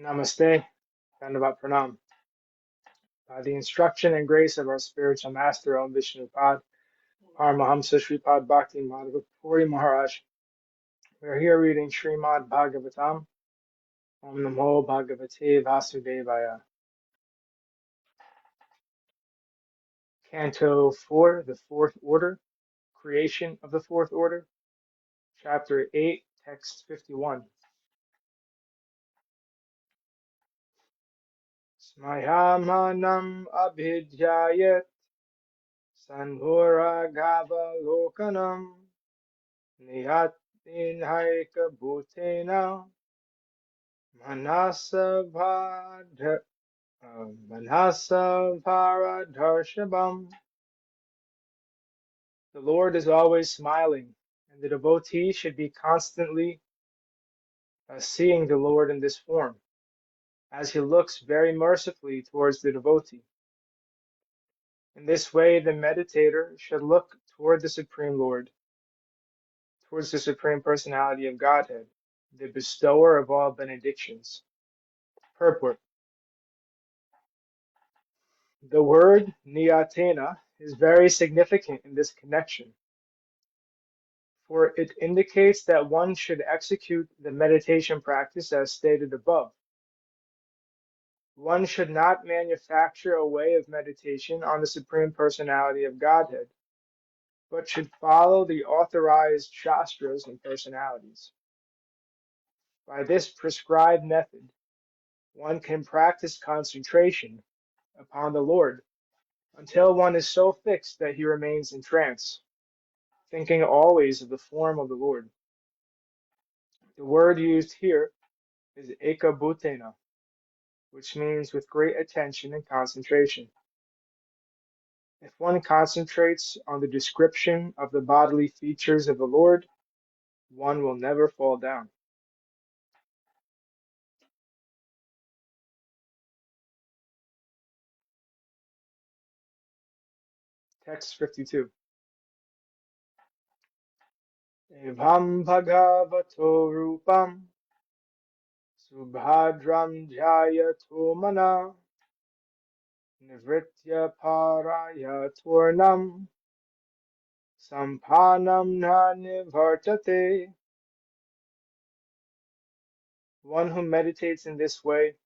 Namaste, Dandavat Pranam. By the instruction and grace of our spiritual master, Om Vishnupad, Paramahamsa Sripad Bhakti Madhava Puri Maharaj, we are here reading Srimad Bhagavatam, Om Namo Bhagavate Vasudevaya. Canto 4, the fourth order, creation of the fourth order, chapter 8, text 51. Smayamanam abhidyayat sanghura gava lokanam nihatinhaika bhutena manasavadha manasavaradharshabam. The Lord is always smiling, and the devotee should be constantly seeing the Lord in this form, as he looks very mercifully towards the devotee. In this way, the meditator should look toward the Supreme Lord, towards the Supreme Personality of Godhead, the bestower of all benedictions. Purport. The word niyatena is very significant in this connection, for it indicates that one should execute the meditation practice as stated above. One should not manufacture a way of meditation on the Supreme Personality of Godhead, but should follow the authorized shastras and personalities. By this prescribed method, one can practice concentration upon the Lord until one is so fixed that he remains in trance, thinking always of the form of the Lord. The word used here is ekabhutena, which means with great attention and concentration. If one concentrates on the description of the bodily features of the Lord, one will never fall down. Text 52. Evam bhagavato rupam subhadram dhyayato mana nivritya paraya turnam sampanam na nivartate. One who meditates in this way,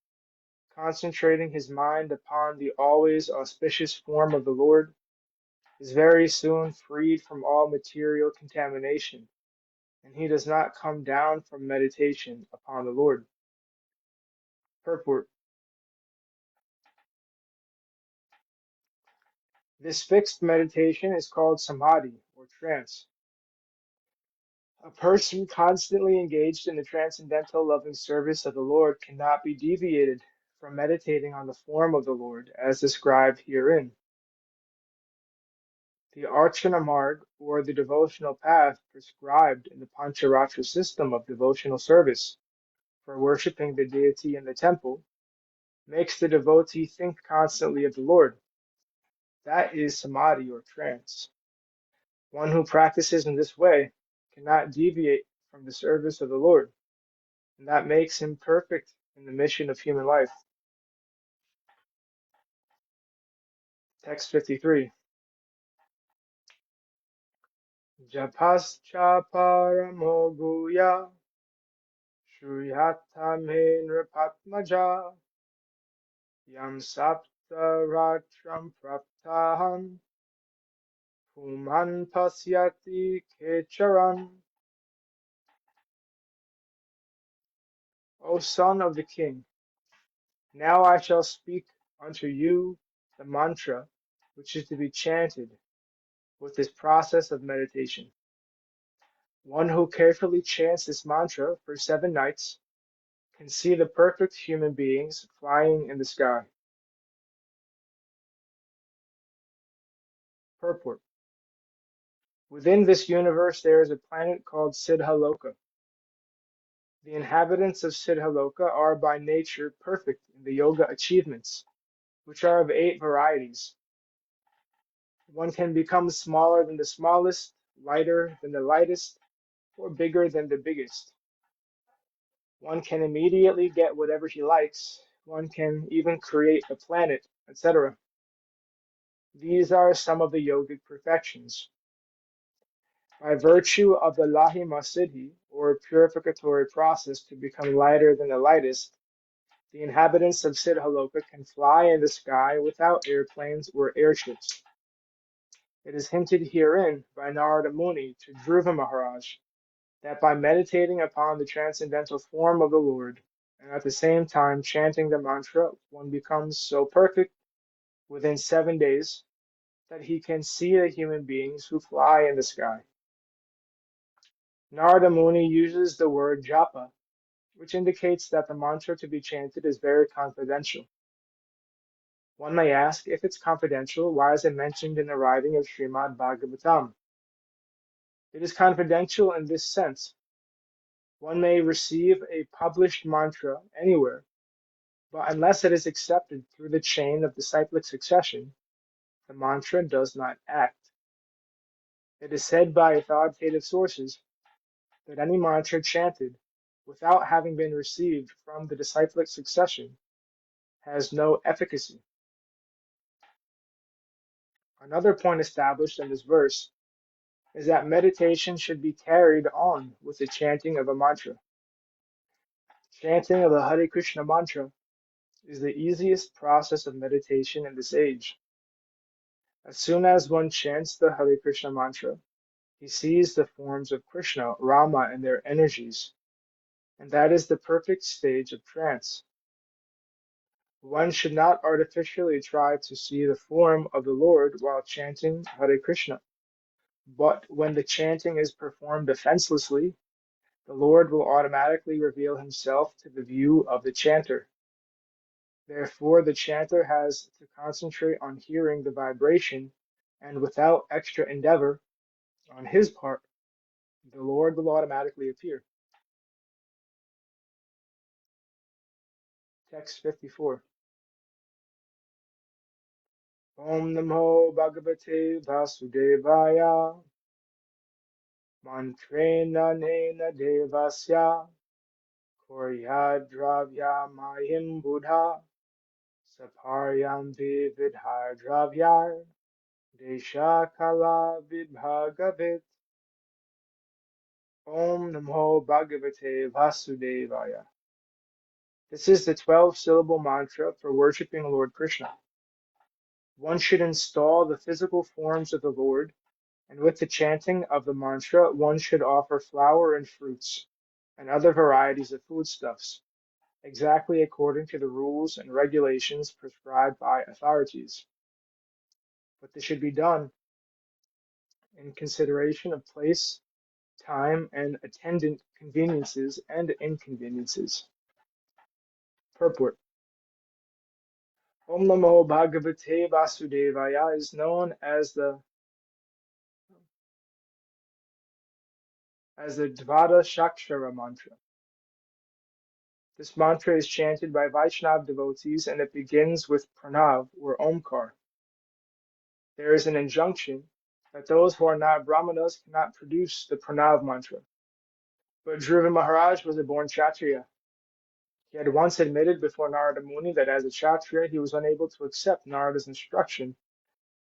concentrating his mind upon the always auspicious form of the Lord, is very soon freed from all material contamination, and he does not come down from meditation upon the Lord. Purport. This fixed meditation is called samadhi, or trance. A person constantly engaged in the transcendental loving service of the Lord cannot be deviated from meditating on the form of the Lord, as described herein. The Archana Marg, or the devotional path prescribed in the Pancharatra system of devotional service for worshipping the deity in the temple, makes the devotee think constantly of the Lord. That is samadhi, or trance. One who practices in this way cannot deviate from the service of the Lord, and that makes him perfect in the mission of human life. Text 53. Japascha paramo guya shruyata me nripatmaja yam sapta ratram praptahan puman pasyati kecharan. O son of the king, now I shall speak unto you the mantra which is to be chanted with this process of meditation. One who carefully chants this mantra for 7 nights can see the perfect human beings flying in the sky. Purport. Within this universe there is a planet called Siddhaloka. The inhabitants of Siddhaloka are by nature perfect in the yoga achievements, which are of 8 varieties. One can become smaller than the smallest, lighter than the lightest, or bigger than the biggest. One can immediately get whatever he likes. One can even create a planet, etc. These are some of the yogic perfections. By virtue of the Lahima Siddhi, or purificatory process to become lighter than the lightest, the inhabitants of Siddhaloka can fly in the sky without airplanes or airships. It is hinted herein by Narada Muni to Dhruva Maharaj that by meditating upon the transcendental form of the Lord, and at the same time chanting the mantra, one becomes so perfect within 7 days that he can see the human beings who fly in the sky. Narada Muni uses the word japa, which indicates that the mantra to be chanted is very confidential. One may ask, if it's confidential, why is it mentioned in the writing of Srimad Bhagavatam? It is confidential in this sense. One may receive a published mantra anywhere, but unless it is accepted through the chain of disciplic succession, the mantra does not act. It is said by authoritative sources that any mantra chanted without having been received from the disciplic succession has no efficacy. Another point established in this verse is that meditation should be carried on with the chanting of a mantra. Chanting of the Hare Krishna mantra is the easiest process of meditation in this age. As soon as one chants the Hare Krishna mantra, he sees the forms of Krishna, Rama, and their energies, and that is the perfect stage of trance. One should not artificially try to see the form of the Lord while chanting Hare Krishna, but when the chanting is performed defenselessly, the Lord will automatically reveal himself to the view of the chanter. Therefore, the chanter has to concentrate on hearing the vibration, and without extra endeavor on his part, the Lord will automatically appear. Text 54. Om Namo Bhagavate Vasudevaya Mantrena Nena Devasya Koryadravya Mayim Buddha Saparyam Vividhar Desha Kala Vibhagavit. Om Namo Bhagavate Vasudevaya. This is the 12-syllable mantra for worshipping Lord Krishna. One should install the physical forms of the Lord, and with the chanting of the mantra, one should offer flour and fruits and other varieties of foodstuffs, exactly according to the rules and regulations prescribed by authorities. But this should be done in consideration of place, time, and attendant conveniences and inconveniences. Purport. Om Namo Bhagavate Vasudevaya is known as the Dvada Shakshara mantra. This mantra is chanted by Vaishnav devotees and it begins with Pranav or Omkar. There is an injunction that those who are not Brahmanas cannot produce the Pranav mantra. But Dhruva Maharaj was a born Kshatriya. He had once admitted before Narada Muni that as a Kshatriya he was unable to accept Narada's instruction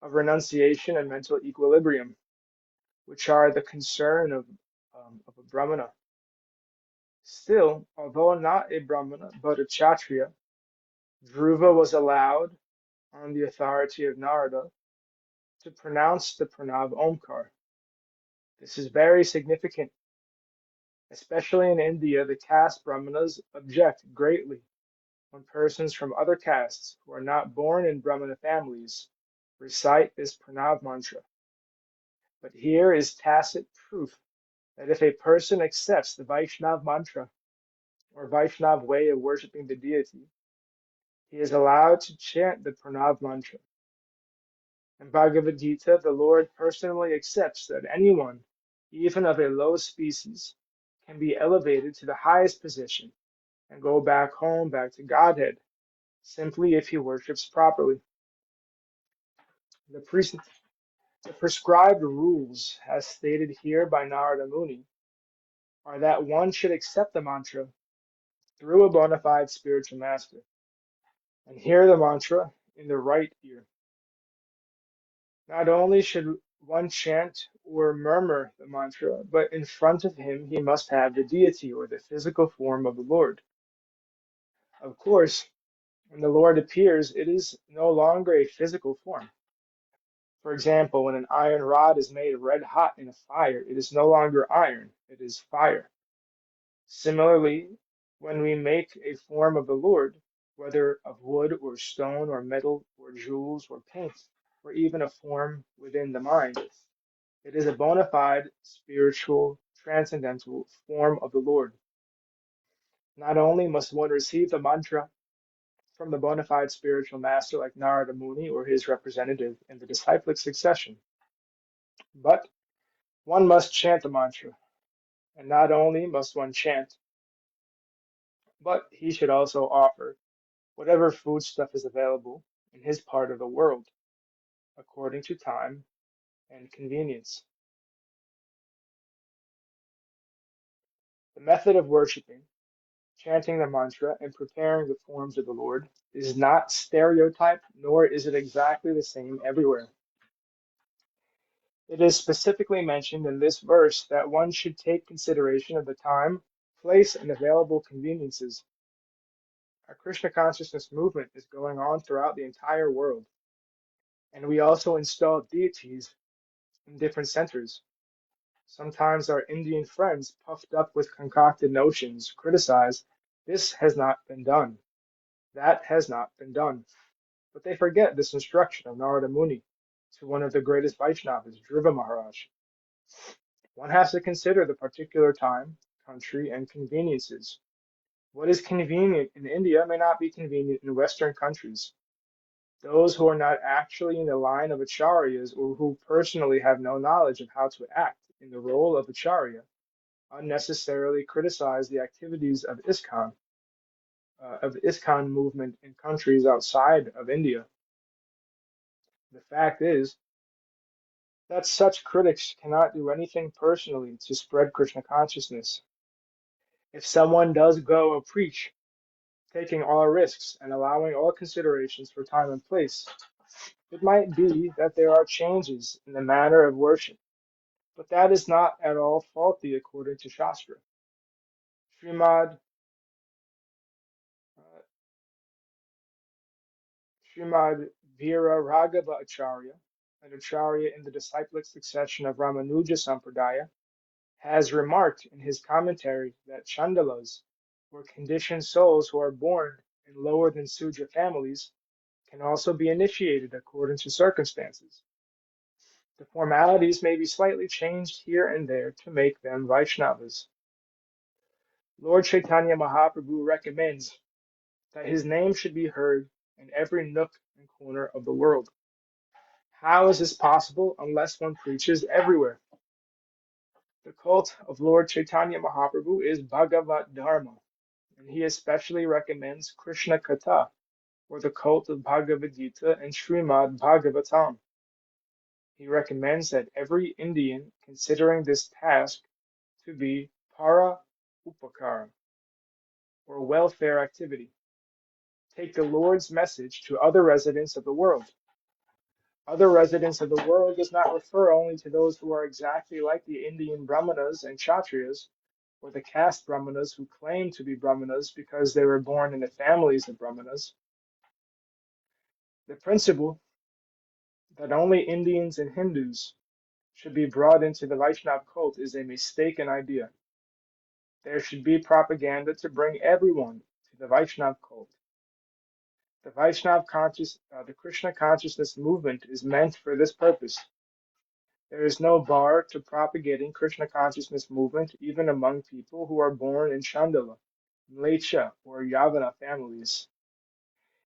of renunciation and mental equilibrium, which are the concern of a Brahmana. Still, although not a Brahmana but a Kshatriya, Dhruva was allowed, on the authority of Narada, to pronounce the Pranav Omkar. This is very significant. Especially in India, the caste Brahmanas object greatly when persons from other castes who are not born in Brahmana families recite this Pranav mantra. But here is tacit proof that if a person accepts the Vaishnav mantra, or Vaishnav way of worshipping the deity, he is allowed to chant the Pranav mantra. In Bhagavad Gita, the Lord personally accepts that anyone, even of a low species, can be elevated to the highest position and go back home, back to Godhead, simply if he worships properly. The prescribed rules, as stated here by Narada Muni, are that one should accept the mantra through a bona fide spiritual master, and hear the mantra in the right ear. Not only should one chant or murmur the mantra, but in front of him he must have the deity or the physical form of the Lord. Of course, when the Lord appears, it is no longer a physical form. For example, when an iron rod is made red hot in a fire, it is no longer iron, it is fire. Similarly, when we make a form of the Lord, whether of wood or stone or metal or jewels or paint, or even a form within the mind, it is a bona fide spiritual, transcendental form of the Lord. Not only must one receive the mantra from the bona fide spiritual master like Narada Muni or his representative in the disciplic succession, but one must chant the mantra. And not only must one chant, but he should also offer whatever foodstuff is available in his part of the world, according to time and convenience. The method of worshipping, chanting the mantra, and preparing the forms of the Lord is not stereotyped, nor is it exactly the same everywhere. It is specifically mentioned in this verse that one should take consideration of the time, place, and available conveniences. Our Krishna consciousness movement is going on throughout the entire world, and we also install deities in different centers. Sometimes our Indian friends, puffed up with concocted notions, criticize this has not been done, that has not been done. But they forget this instruction of Narada Muni to one of the greatest Vaishnavas, Dhruva Maharaj. One has to consider the particular time, country, and conveniences. What is convenient in India may not be convenient in Western countries. Those who are not actually in the line of acharyas or who personally have no knowledge of how to act in the role of acharya unnecessarily criticize the activities of ISKCON movement in countries outside of India. The fact is that such critics cannot do anything personally to spread Krishna consciousness. If someone does go and preach, taking all risks and allowing all considerations for time and place, it might be that there are changes in the manner of worship, but that is not at all faulty according to Shastra. Srimad, uh, Srimad Veera Raghava Acharya, an acharya in the disciplic succession of Ramanuja Sampradaya, has remarked in his commentary that Chandalas, or conditioned souls who are born in lower than Sudra families, can also be initiated according to circumstances. The formalities may be slightly changed here and there to make them Vaishnavas. Lord Chaitanya Mahaprabhu recommends that his name should be heard in every nook and corner of the world. How is this possible unless one preaches everywhere? The cult of Lord Chaitanya Mahaprabhu is Bhagavat Dharma, and he especially recommends Krishna Katha, or the cult of Bhagavad Gita and Srimad Bhagavatam. He recommends that every Indian considering this task to be para upakara, or welfare activity, take the Lord's message to other residents of the world. Other residents of the world does not refer only to those who are exactly like the Indian Brahmanas and Kshatriyas, or the caste Brahmanas who claim to be Brahmanas because they were born in the families of Brahmanas. The principle that only Indians and Hindus should be brought into the Vaishnava cult is a mistaken idea. There should be propaganda to bring everyone to the Vaishnava cult. The Krishna consciousness movement is meant for this purpose. There is no bar to propagating Krishna consciousness movement even among people who are born in Chandala, Mlecha, or Yavana families.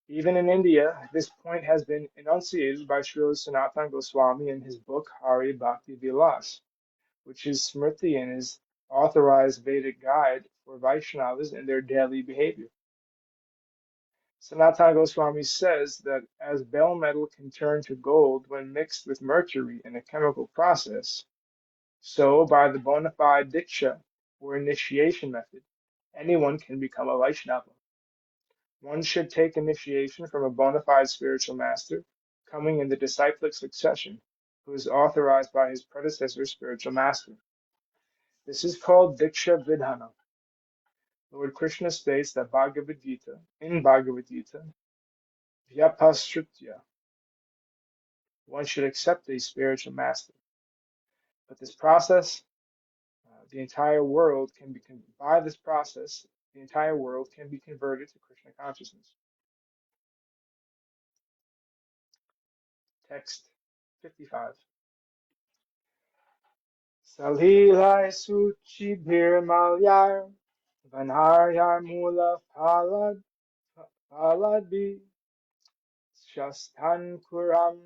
Even in India, this point has been enunciated by Srila Sanatana Goswami in his book Hare Bhakti Vilas, which is Smriti and is authorized Vedic guide for Vaishnavas in their daily behavior. Sanatana Goswami says that as bell metal can turn to gold when mixed with mercury in a chemical process, so by the bona fide diksha or initiation method, anyone can become a Vaishnava. One should take initiation from a bona fide spiritual master, coming in the disciplic succession, who is authorized by his predecessor spiritual master. This is called Diksha Vidhana. Lord Krishna states that in Bhagavad Gita, Vyapasritya, one should accept a spiritual master. But this process, the entire world can be by this process, the entire world can be converted to Krishna consciousness. Text 55. Salilai suchi bhir malyar, vanharyar mula paladbi, shastan kuram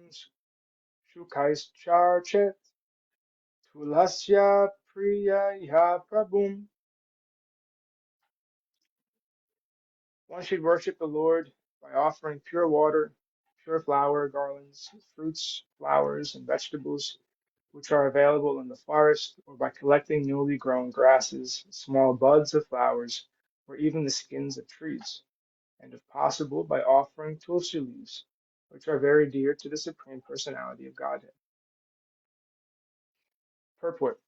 shukais charchet, tulasya priya ya prabhum. One should worship the Lord by offering pure water, pure flower, garlands, fruits, flowers, and vegetables which are available in the forest, or by collecting newly grown grasses, small buds of flowers, or even the skins of trees, and if possible, by offering tulsi leaves, which are very dear to the Supreme Personality of Godhead. Purport.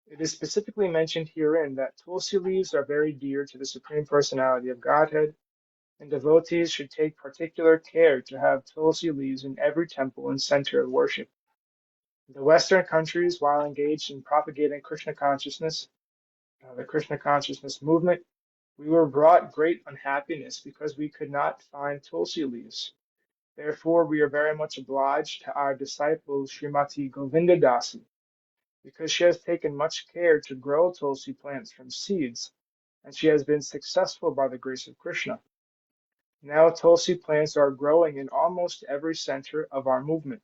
It is specifically mentioned herein that tulsi leaves are very dear to the Supreme Personality of Godhead, and devotees should take particular care to have tulsi leaves in every temple and center of worship. In the Western countries, while engaged in propagating Krishna consciousness, the Krishna consciousness movement, we were brought great unhappiness because we could not find tulsi leaves. Therefore, we are very much obliged to our disciple Srimati Govinda Dasi, because she has taken much care to grow tulsi plants from seeds, and she has been successful by the grace of Krishna. Now tulsi plants are growing in almost every center of our movement.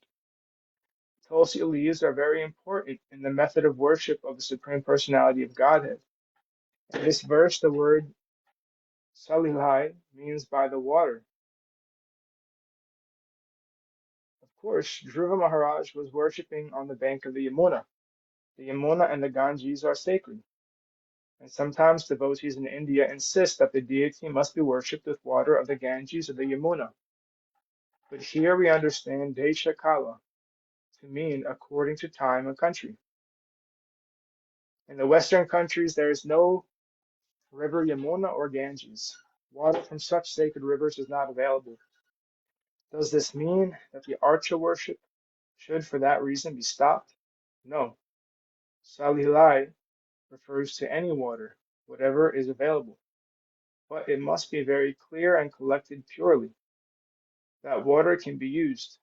Tulsi leaves are very important in the method of worship of the Supreme Personality of Godhead. In this verse, the word salilai means by the water. Of course, Dhruva Maharaj was worshipping on the bank of the Yamuna. The Yamuna and the Ganges are sacred, and sometimes devotees in India insist that the deity must be worshipped with water of the Ganges or the Yamuna. But here we understand Desha Kala to mean according to time and country. In the Western countries, there is no river Yamuna or Ganges. Water from such sacred rivers is not available. Does this mean that the Archa worship should for that reason be stopped? No. Salilai refers to any water, whatever is available, but it must be very clear and collected purely. That water can be used.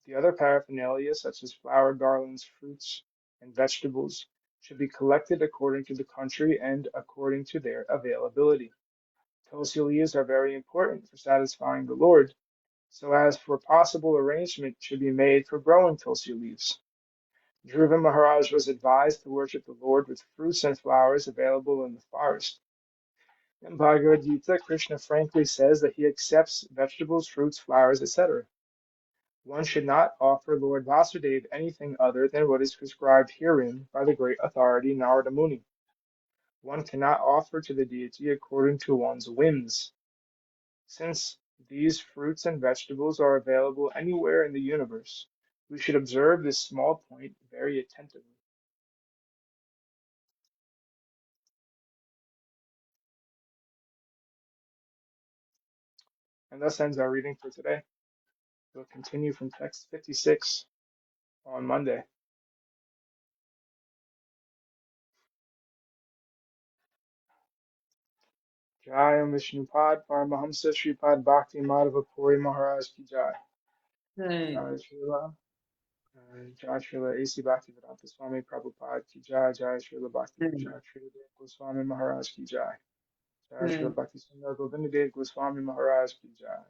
The other paraphernalia, such as flower garlands, fruits, and vegetables, should be collected according to the country and according to their availability. Tulsi leaves are very important for satisfying the Lord, so as for possible arrangement should be made for growing tulsi leaves. Dhruva Maharaj was advised to worship the Lord with fruits and flowers available in the forest. In Bhagavad Gita, Krishna frankly says that he accepts vegetables, fruits, flowers, etc. One should not offer Lord Vasudeva anything other than what is prescribed herein by the great authority Narada Muni. One cannot offer to the deity according to one's whims. Since these fruits and vegetables are available anywhere in the universe, we should observe this small point very attentively. And thus ends our reading for today. We'll continue from text 56 on Monday. Jai Vishnupad Paramahamsa Sripad Bhakti Madhava Puri Maharaj Ki Jai. Jai Srila. Jai Srila A.C. Bhaktivedanta Swami Prabhupada Ki Jai. Jai Srila Bhakti Vishak Sridhara Goswami Maharaj Ki Jai. Jai Srila Bhakti Sundar Govindadev Goswami Maharaj Ki Jai.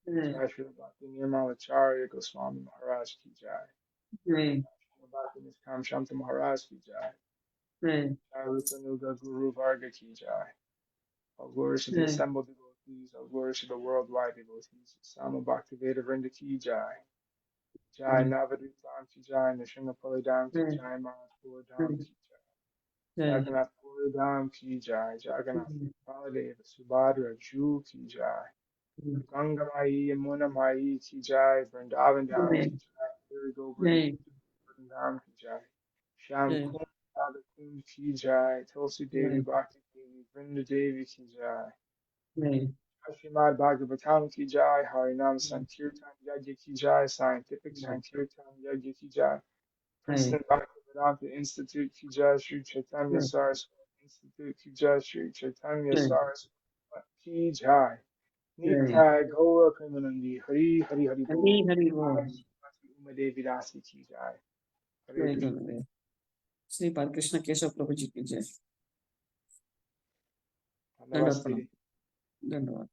Jai Srila Bhakti Nirmalacharya Goswami Maharaj Ki Jai. Jai Srila Bhakti Niskam Shanta Maharaj Ki Jai. Jai Rupanuga Guru Varga Ki Jai. All glories to the assembled devotees, all glories to the worldwide devotees. Sama Bhakti Veda Vrinda Ki Jai. Jai Navadvitam Ki Jai. Nishinga Palidam Ki Jai. Manapur Dham Ki Jai. Jagannath Puri Dham ki jai, Jagannath Baladeva Subhadra Ju ki jai, Ganga Mai Yamuna Mai ki jai, Vrindavan Dham ki jai, Hari Govardhan Dham ki jai, Sham Kund Radha Kund ki jai, Tulsi Devi Bhakti Devi, Vrinda Devi ki jai, Srimad Bhagavatam ki jai, Harinam Sankirtan Yajna ki jai, Scientific Sankirtan Yajna ki jai, Princeton Bhaktivedanta Institute ki jai, Sri Chaitanya Saraswati Institute ki jai, Sri Chaitanya Saraswati ki jai. Nitai Gaura Premanandi Hari Hari Hari Bol. Uma Devi Dasi ki jai. Hare Krishna. Sripad Krishna Keshav Prabhuji ki jai. Namaste. Dhanyavad.